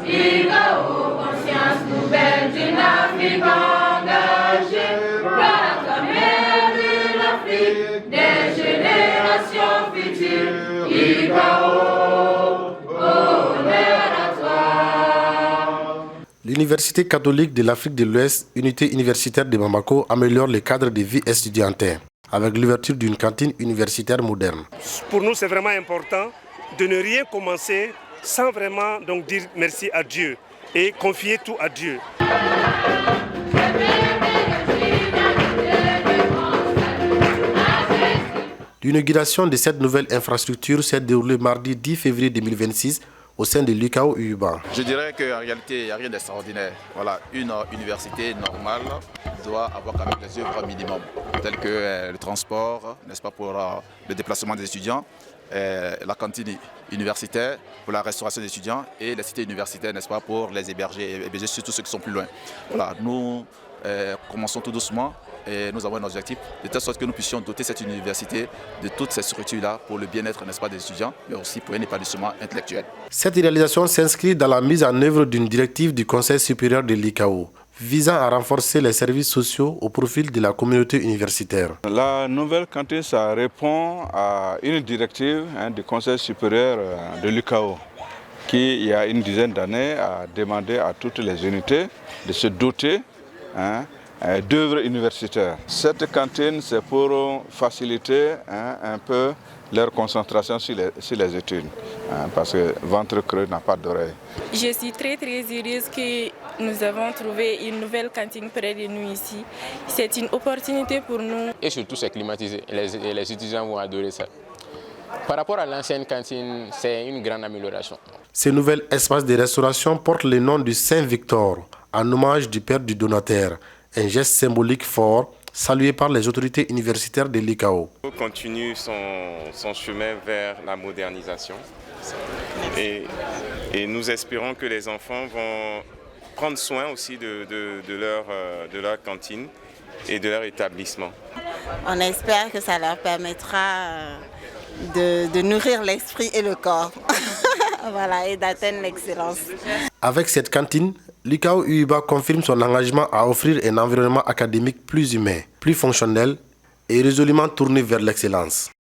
IGAO, conscience nouvelle d'une Afrique engagée, proclamer de l'Afrique des générations futures. IGAO, honneur à toi. L'Université catholique de l'Afrique de l'Ouest, unité universitaire de Bamako, améliore le cadre de vie estudiantine avec l'ouverture d'une cantine universitaire moderne. Pour nous, c'est vraiment important de ne rien commencer sans vraiment donc dire merci à Dieu et confier tout à Dieu. L'inauguration de cette nouvelle infrastructure s'est déroulée mardi 10 février 2026 au sein de l'UCAO UBA. Je dirais qu'en réalité, il n'y a rien d'extraordinaire. Voilà, une université normale doit avoir quand même des œuvres minimum, telles que le transport, n'est-ce pas, pour le déplacement des étudiants, la cantine universitaire pour la restauration des étudiants et les cités universitaires, n'est-ce pas, pour les héberger surtout ceux qui sont plus loin. Voilà, nous commençons tout doucement et nous avons un objectif de telle sorte que nous puissions doter cette université de toutes ces structures-là pour le bien-être, n'est-ce pas, des étudiants, mais aussi pour un épanouissement intellectuel. Cette réalisation s'inscrit dans la mise en œuvre d'une directive du Conseil supérieur de l'ICAO visant à renforcer les services sociaux au profil de la communauté universitaire. La nouvelle cantine, ça répond à une directive du Conseil supérieur de l'ICAO qui, il y a une dizaine d'années, a demandé à toutes les unités de se doter d'œuvres universitaires. Cette cantine, c'est pour faciliter un peu leur concentration sur les études, parce que ventre creux n'a pas d'oreille. Je suis très heureuse que nous avons trouvé une nouvelle cantine près de nous ici. C'est une opportunité pour nous. Et surtout, c'est climatisé. Les étudiants vont adorer ça. Par rapport à l'ancienne cantine, c'est une grande amélioration. Ce nouvel espace de restauration porte le nom du Saint-Victor, en hommage du père du donateur. Un geste symbolique fort, salué par les autorités universitaires de l'ICAO. On continue son chemin vers la modernisation et nous espérons que les enfants vont prendre soin aussi de leur cantine et de leur établissement. On espère que ça leur permettra de nourrir l'esprit et le corps voilà, et d'atteindre l'excellence. Avec cette cantine, l'ICAO UIBA confirme son engagement à offrir un environnement académique plus humain, plus fonctionnel et résolument tourné vers l'excellence.